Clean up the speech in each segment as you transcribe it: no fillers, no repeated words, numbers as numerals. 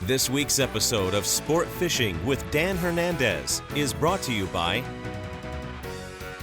This week's episode of Sport Fishing with Dan Hernandez is brought to you by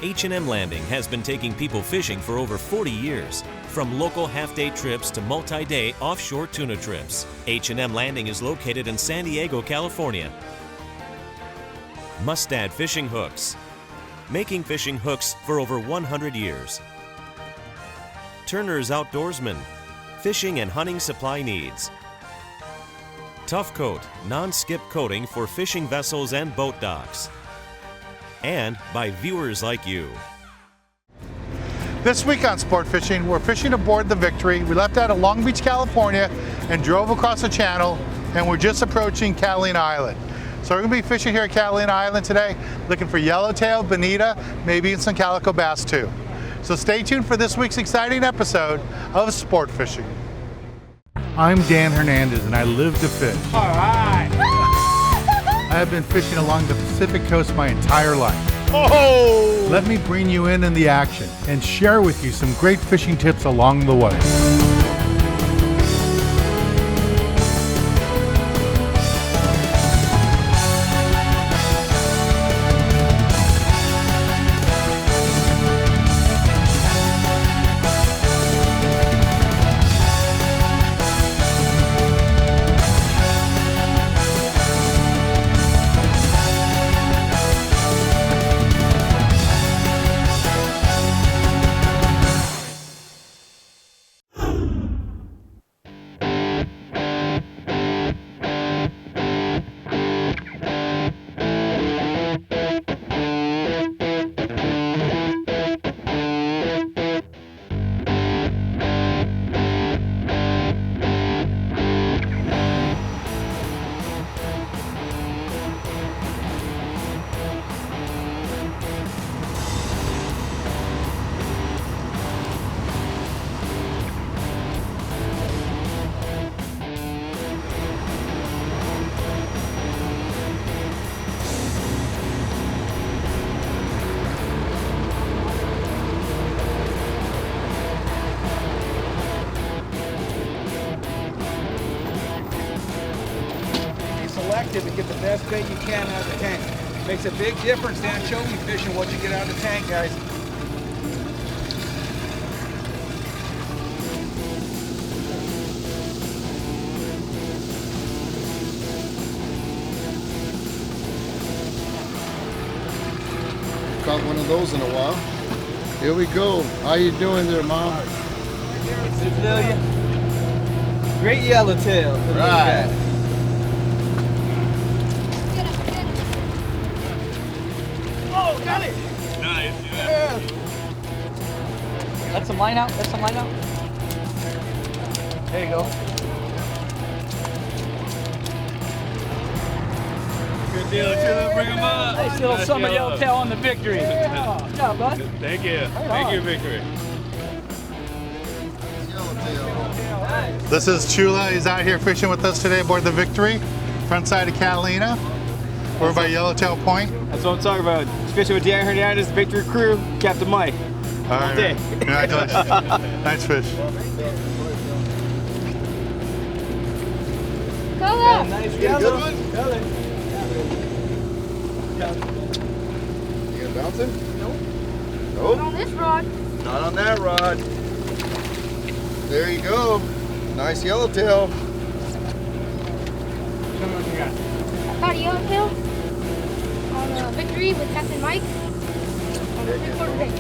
H&M Landing has been taking people fishing for over 40 years. From local half-day trips to multi-day offshore tuna trips, H&M Landing is located in San Diego, California. Mustad Fishing Hooks, making fishing hooks for over 100 years. Turner's Outdoorsman, fishing and hunting supply needs. Tough Coat, non-skip coating for fishing vessels and boat docks. And by viewers like you. This week on Sport Fishing, we're fishing aboard the Victory. We left out of Long Beach, California and drove across the channel, and we're just approaching Catalina Island. So we're going to be fishing here at Catalina Island today, looking for yellowtail, bonita, maybe some calico bass too. So stay tuned for this week's exciting episode of Sport Fishing. I'm Dan Hernandez and I live to fish. All right. I have been fishing along the Pacific coast my entire life. Oh! Let me bring you in the action and share with you some great fishing tips along the way. And get the best bait you can out of the tank. Makes a big difference down anchovy fishing what you get out of the tank, guys. Caught one of those in a while. Here we go. How you doing there, Mom? Cecilia. Great yellowtail. Right. Oh, got it! Nice, Yeah. Let some line out. Let some line out. There you go. Good deal, too. Bring them up. Nice little summer yellowtail on the Victory. Yeah. Good job, bud. Thank you. Thank you, Victory. Nice. This is Chula. He's out here fishing with us today aboard the Victory, front side of Catalina. We're by Yellowtail Point. That's what I'm talking about. Fishing with Dan Hernandez, Victory Crew, Captain Mike. All right, day. congratulations. Nice fish. Yeah, nice yellow. You gonna bounce him? Not on this rod. Not on that rod. There you go. Nice yellowtail. I caught a yellowtail on Victory with Captain Mike on the 3/4 day.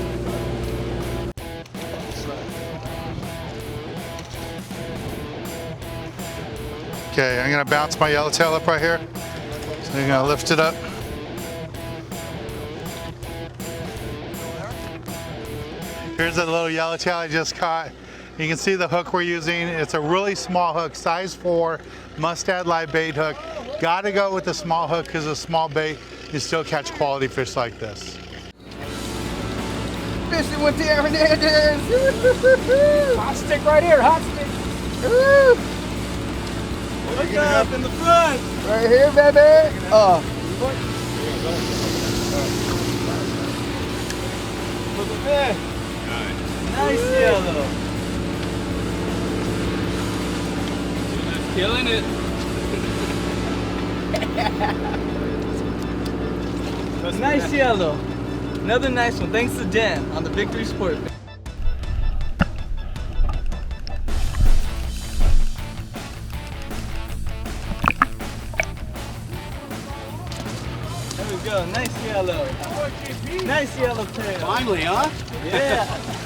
Okay, I'm gonna bounce my yellowtail up right here. So you're gonna lift it up. Here's a little yellowtail I just caught. You can see the hook we're using. It's a really small hook, size 4, Mustad live bait hook. Gotta go with the small hook because a small bait, you still catch quality fish like this. Fishing with Dan Hernandez. Hot stick right here, hot stick. Look up in the front. Right here, baby. Look at that. Nice yellow. Killing it. Nice yellow. Another nice one. Thanks to Dan on the Victory Sport. There we go. Nice yellow. Nice yellowtail. Finally, huh? Yeah.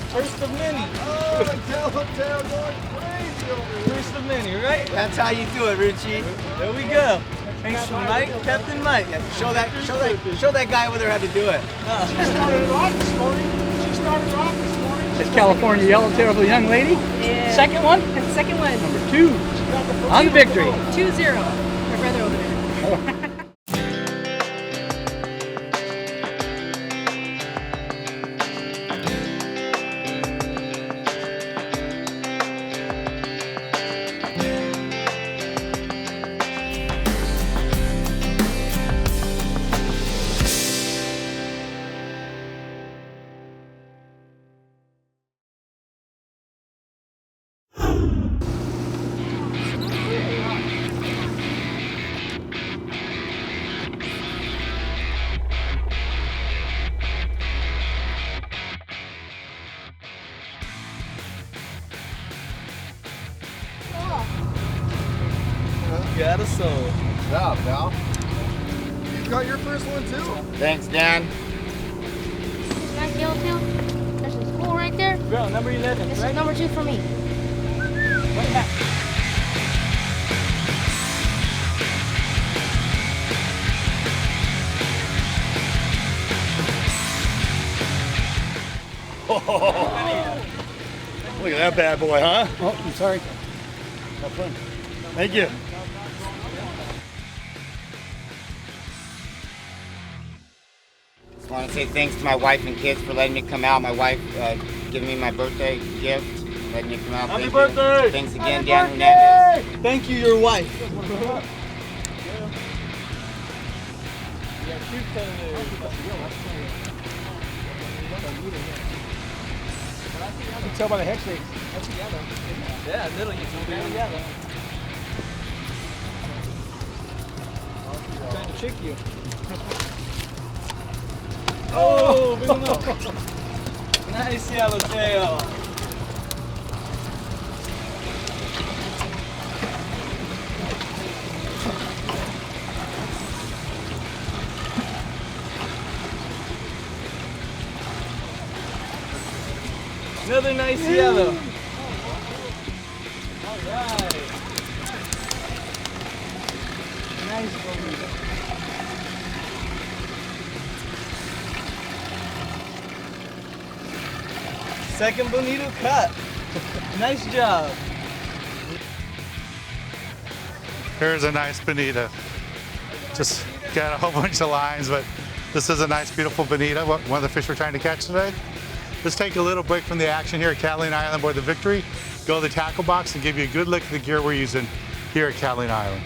First of many. Oh, Yellowtail going crazy over here. First of many, right? That's how you do it, Richie. There we go. Thanks to Mike, Captain Mike. Show that guy over there how to do it. It's California Yellowtail for the young lady. Yeah. Second one. Second one. Number 2. On Victory. 2-0. My brother over there. Got a soul. Good job, pal. You got your first one too? Thanks, Dan. Nice yellowtail. There's some school right there. Girl, number 11, This right? is number 2 for me. Right back. Look at that bad boy, huh? Oh, I'm sorry. Have fun. Thank you. Just want to say thanks to my wife and kids for letting me come out. My wife giving me my birthday gift, letting me come out. Happy Thank birthday! You. Thanks again, Dan Hernandez. Thank you, your wife. You can tell by the head shakes. That's yellow. Yeah, little, you can be yellow. Trying to trick you. Oh, big enough. Nice yellowtail. Another nice yellow. All right. Nice one. Second bonito cut. Nice job. Here's a nice bonita. Just got a whole bunch of lines, but this is a nice, beautiful bonita, one of the fish we're trying to catch today. Let's take a little break from the action here at Catalina Island aboard the Victory, go to the tackle box and give you a good look at the gear we're using here at Catalina Island.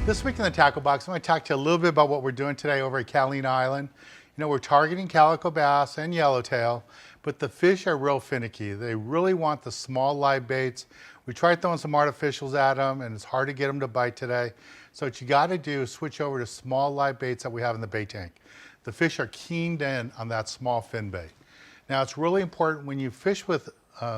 This week in the tackle box, I'm going to talk to you a little bit about what we're doing today over at Catalina Island. You know, we're targeting calico bass and yellowtail, but the fish are real finicky. They really want the small live baits. We tried throwing some artificials at them, and it's hard to get them to bite today. So what you got to do is switch over to small live baits that we have in the bait tank. The fish are keened in on that small fin bait. Now, it's really important when you fish with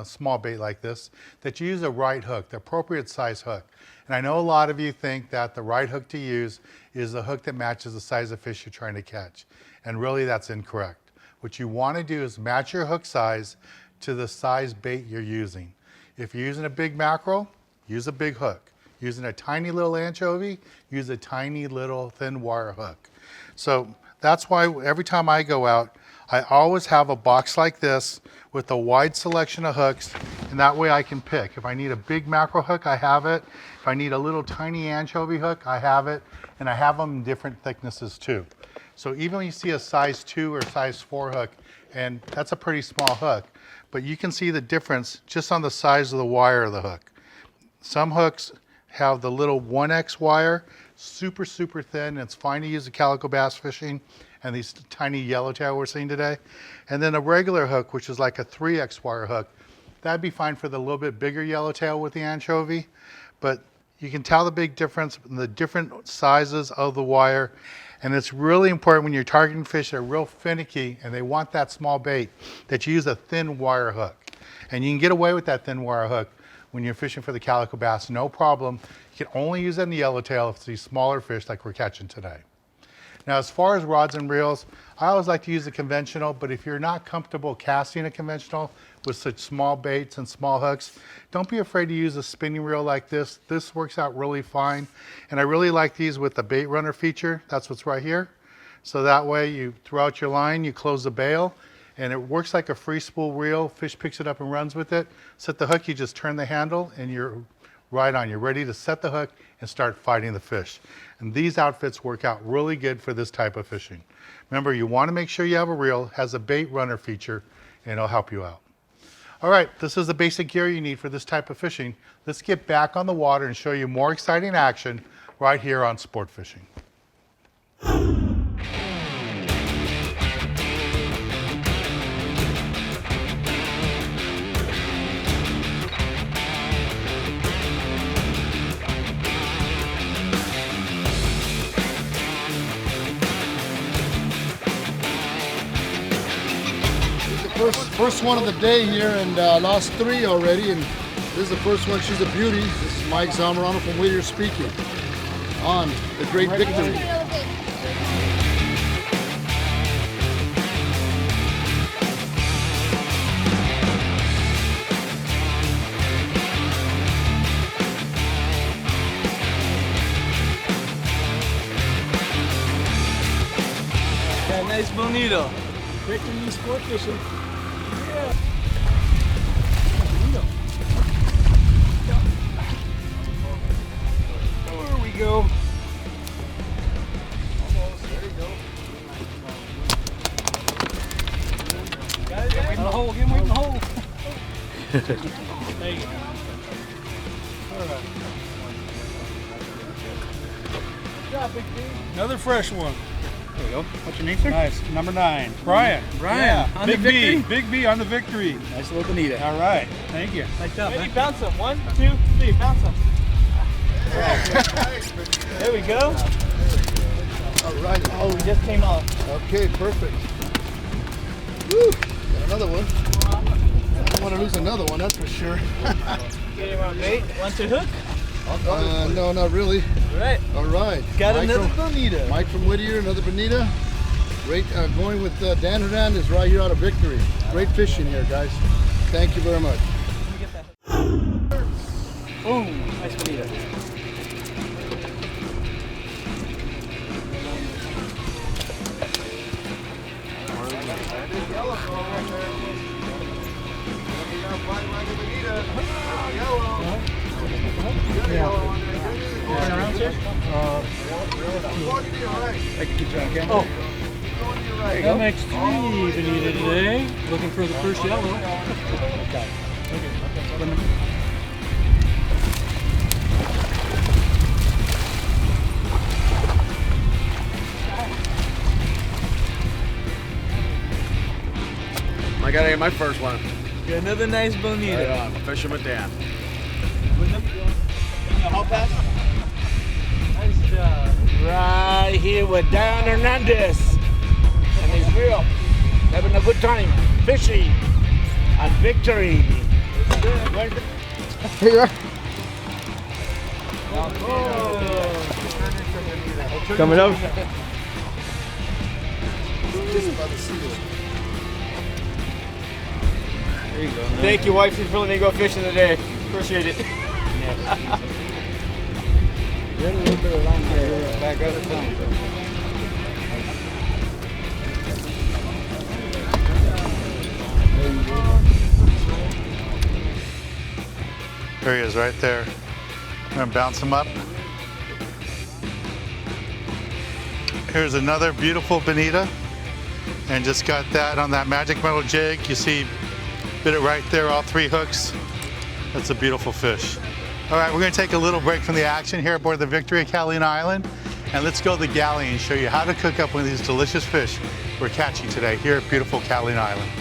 small bait like this that you use a right hook, the appropriate size hook. And I know a lot of you think that the right hook to use is a hook that matches the size of fish you're trying to catch. And really, that's incorrect. What you want to do is match your hook size to the size bait you're using. If you're using a big mackerel, use a big hook. Using a tiny little anchovy, use a tiny little thin wire hook. So that's why every time I go out, I always have a box like this with a wide selection of hooks, and that way I can pick. If I need a big mackerel hook, I have it. If I need a little tiny anchovy hook, I have it. And I have them in different thicknesses too. So even when you see a size 2 or size 4 hook, and that's a pretty small hook, but you can see the difference just on the size of the wire of the hook. Some hooks have the little 1X wire, super, super thin. It's fine to use the calico bass fishing and these tiny yellowtail we're seeing today. And then a regular hook, which is like a 3X wire hook, That'd be fine for the little bit bigger yellowtail with the anchovy, but you can tell the big difference in the different sizes of the wire. And it's really important when you're targeting fish that are real finicky and they want that small bait that you use a thin wire hook. And you can get away with that thin wire hook when you're fishing for the calico bass, no problem. You can only use it in the yellowtail if it's these smaller fish like we're catching today. Now, as far as rods and reels, I always like to use a conventional, but if you're not comfortable casting a conventional with such small baits and small hooks, don't be afraid to use a spinning reel like this. This works out really fine. And I really like these with the bait runner feature. That's what's right here. So that way you throw out your line, you close the bail, and it works like a free spool reel. Fish picks it up and runs with it. Set the hook, you just turn the handle and you're right on. You're ready to set the hook and start fighting the fish. And these outfits work out really good for this type of fishing. Remember, you want to make sure you have a reel, has a bait runner feature, and it'll help you out. All right, this is the basic gear you need for this type of fishing. Let's get back on the water and show you more exciting action right here on Sport Fishing. First one of the day here, and lost 3 already, and this is the first one. She's a beauty. This is Mike Zamorano from Whittier speaking on the Great Victory. Yeah, nice bonito. Victory sport fishing. There we go. Almost. There you go. Got it, wait in the hole. Get him, wait in the hole. There you go. All right. Good job, Big D. Another fresh one. There we go. What's your name, sir? Nice. Number 9. Brian. Brian. Yeah. On Big the B. victory? Big B on the victory. Nice little bonita. All right. Thank you. Nice job, Maybe man. bounce him. 1, 2, 3. Bounce him. There we go. All right. Oh, he just came off. Okay, perfect. Woo! Got another one. I don't want to lose another one, that's for sure. Get him on bait. 1, 2 hook. No, not really. All right. All right. Got Mike another from- bonita. Mike from Whittier, another bonita. Great, going with Dan Hernandez right here out of Victory. Great fishing here, guys. Thank you very much. Boom. Nice bonita. Turn around, sir. I can keep track. Oh. There you go. MX3 bonita today. Looking for the first yellow. Okay. I gotta get my first one. Got another nice bonita. Right on. Fishing with Dan. Nice job. Right here with Dan Hernandez and his reel, having a good time fishing and Victory. Here you are. Coming up. Just by the seal. There you go, man. Thank you, wifey, for letting me go fishing today. Appreciate it. Get a little bit of line here. Back up the tongue. There he is right there. I'm gonna bounce him up. Here's another beautiful bonita. And just got that on that magic metal jig. You see, bit it right there, all 3 hooks. That's a beautiful fish. All right, we're gonna take a little break from the action here aboard the Victory at Catalina Island. And let's go to the Galley and show you how to cook up one of these delicious fish we're catching today here at beautiful Catalina Island.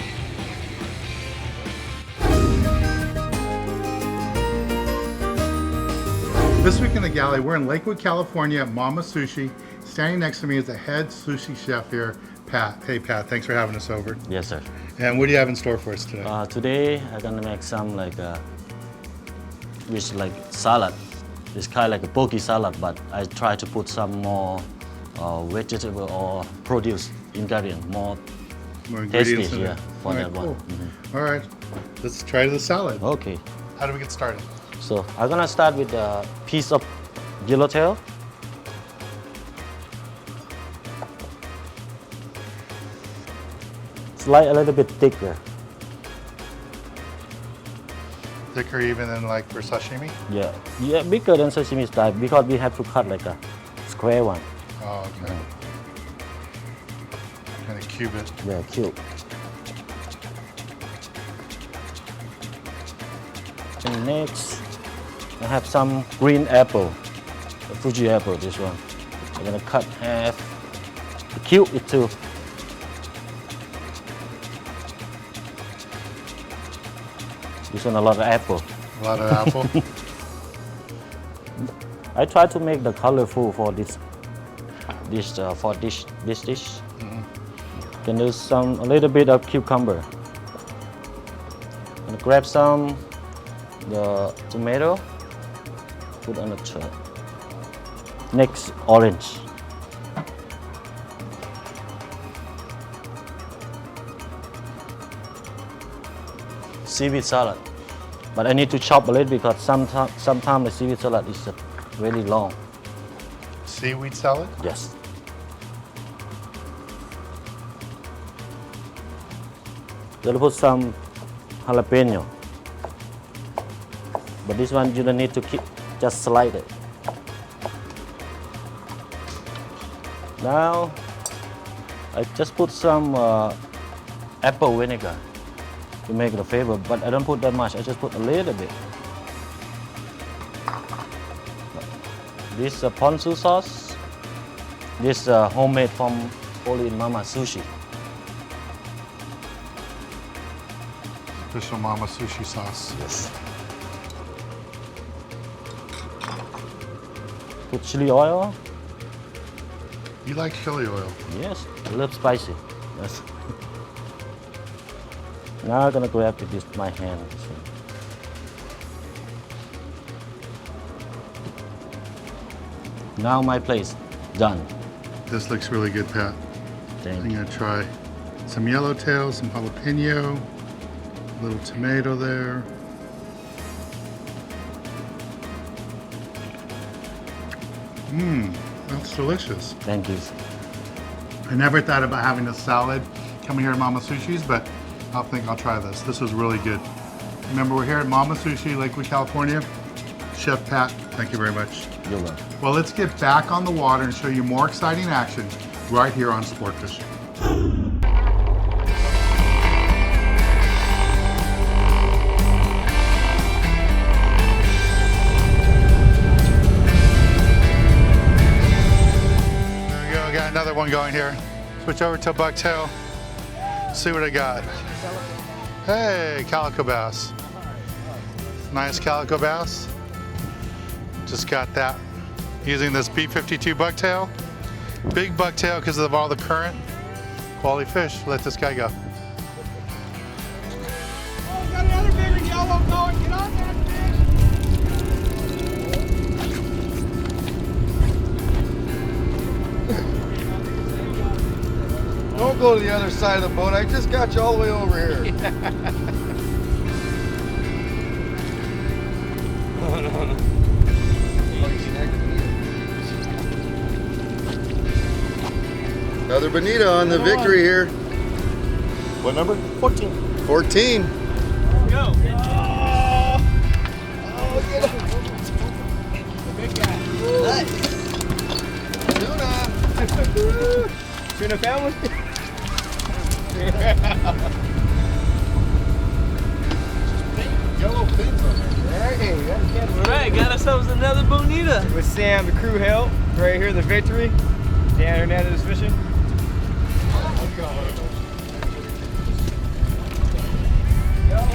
This week in the Galley, we're in Lakewood, California at Mama Sushi. Standing next to me is the head sushi chef here, Pat. Hey Pat, thanks for having us over. Yes, sir. And what do you have in store for us today? Today I'm gonna make some like salad. It's kind of like a poke salad, but I try to put some more vegetable or produce ingredient, more tasty here for that one. All right, let's try the salad. Okay. How do we get started? So I'm gonna start with a piece of Yellowtail. Slice a little bit thicker. Thicker even than like for sashimi? Yeah, bigger than sashimi style because we have to cut like a square one. Oh, okay. Kind of cube it. Yeah, cube. And next, I have some green apple, a Fuji apple, this one. I'm gonna cut half, cube it too. This one a lot of apple. A lot of apple. I try to make the colorful for this dish. Can do a little bit of cucumber. And grab some the tomato. Put on the top. Next, orange. Seaweed salad, but I need to chop a little because sometimes the seaweed salad is really long. Seaweed salad? Yes. Gonna put some jalapeno, but this one you don't need to keep, just slide it. Now I just put some apple vinegar to make the flavor, but I don't put that much. I just put a little bit. This ponzu sauce. This homemade from only Mama Sushi. Official Mama Sushi sauce. Yes. Put chili oil. You like chili oil? Yes, I love spicy. Yes. Now I'm gonna grab it with my hand. Now my place done. This looks really good, Pat. I'm gonna try some yellowtail, some jalapeno, a little tomato there. Mmm, that's delicious. Thank you. I never thought about having a salad coming here at Mama Sushi's, but I think I'll try this. This was really good. Remember, we're here at Mama Sushi, Lakewood, California. Chef Pat, thank you very much. You're welcome. Well, let's get back on the water and show you more exciting action right here on Sport Fishing. There we go, got another one going here. Switch over to bucktail. See what I got. Hey, calico bass. Nice calico bass. Just got that. Using this B52 bucktail. Big bucktail because of all the current. Quality fish. Let this guy go. Oh, got another bigger yellow going. Get on that Don't go to the other side of the boat. I just got you all the way over here. Another bonita on the victory here. What number? 14. 14. Go. Oh, get up. Big guy. Nice. Tuna. Tuna family? Yellow fins on there. All right, got ourselves another bonita. With Sam, the crew help. Right here, the victory. Dan Hernandez fishing.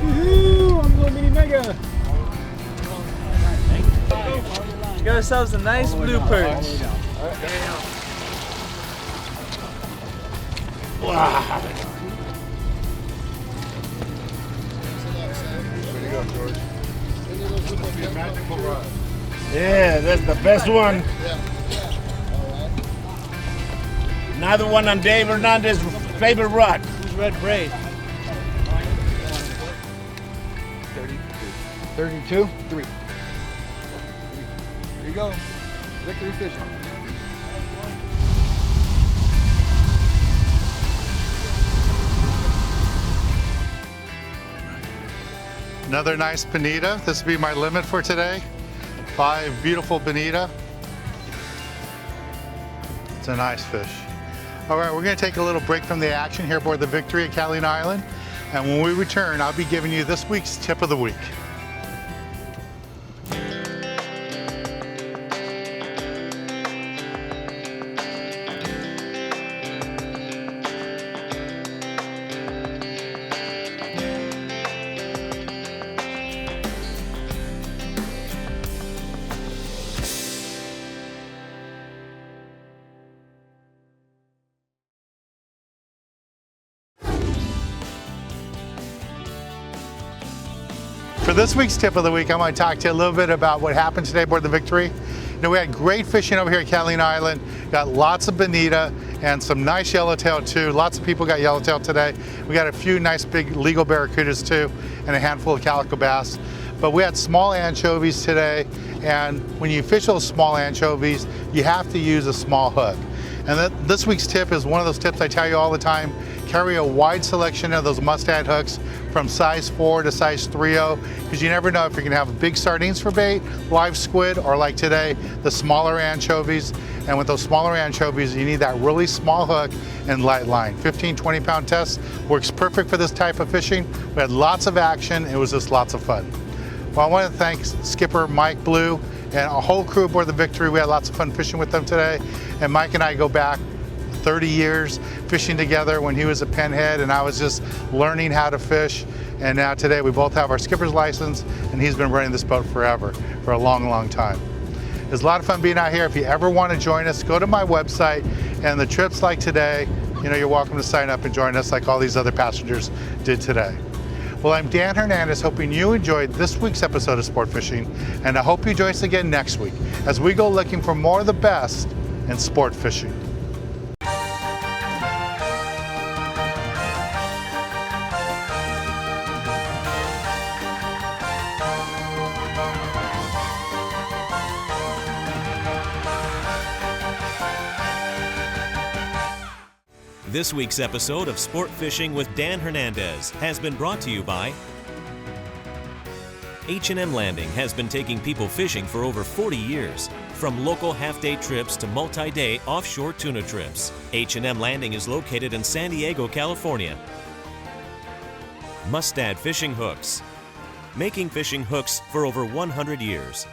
Woohoo! I'm a little mini mega. We got ourselves a nice blue perch. Wow. Yeah, that's the best one. Another one on Dave Hernandez's favorite rod. Who's red braid? 32? 3. There you go. Victory fishing. Another nice bonita. This will be my limit for today. 5 beautiful bonita. It's a nice fish. All right, we're gonna take a little break from the action here aboard the Victory at Catalina Island. And when we return, I'll be giving you this week's tip of the week. For this week's tip of the week, I'm going to talk to you a little bit about what happened today aboard the Victory. You know, we had great fishing over here at Catalina Island. Got lots of bonita and some nice yellowtail too. Lots of people got yellowtail today. We got a few nice big legal barracudas too, and a handful of calico bass. But we had small anchovies today, and when you fish those small anchovies, you have to use a small hook. And this week's tip is one of those tips I tell you all the time. Carry a wide selection of those Mustad hooks from size 4 to size 3.0, because you never know if you're gonna have big sardines for bait, live squid, or like today, the smaller anchovies. And with those smaller anchovies, you need that really small hook and light line. 15, 20-pound test works perfect for this type of fishing. We had lots of action. It was just lots of fun. Well, I want to thank Skipper Mike Blue and a whole crew aboard the Victory. We had lots of fun fishing with them today. And Mike and I go back 30 years fishing together when he was a pinhead and I was just learning how to fish. And now today we both have our skipper's license, and he's been running this boat forever, for a long, long time. It's a lot of fun being out here. If you ever want to join us, go to my website, and the trips like today, you know, you're welcome to sign up and join us like all these other passengers did today. Well, I'm Dan Hernandez, hoping you enjoyed this week's episode of Sport Fishing, and I hope you join us again next week as we go looking for more of the best in sport fishing. This week's episode of Sport Fishing with Dan Hernandez has been brought to you by H&M Landing has been taking people fishing for over 40 years. From local half-day trips to multi-day offshore tuna trips, H&M Landing is located in San Diego, California. Mustad Fishing Hooks, making fishing hooks for over 100 years.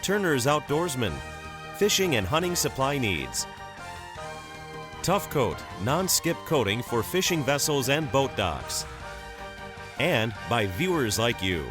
Turner's Outdoorsman, fishing and hunting supply needs. Tough Coat, non-skip coating for fishing vessels and boat docks. And by viewers like you.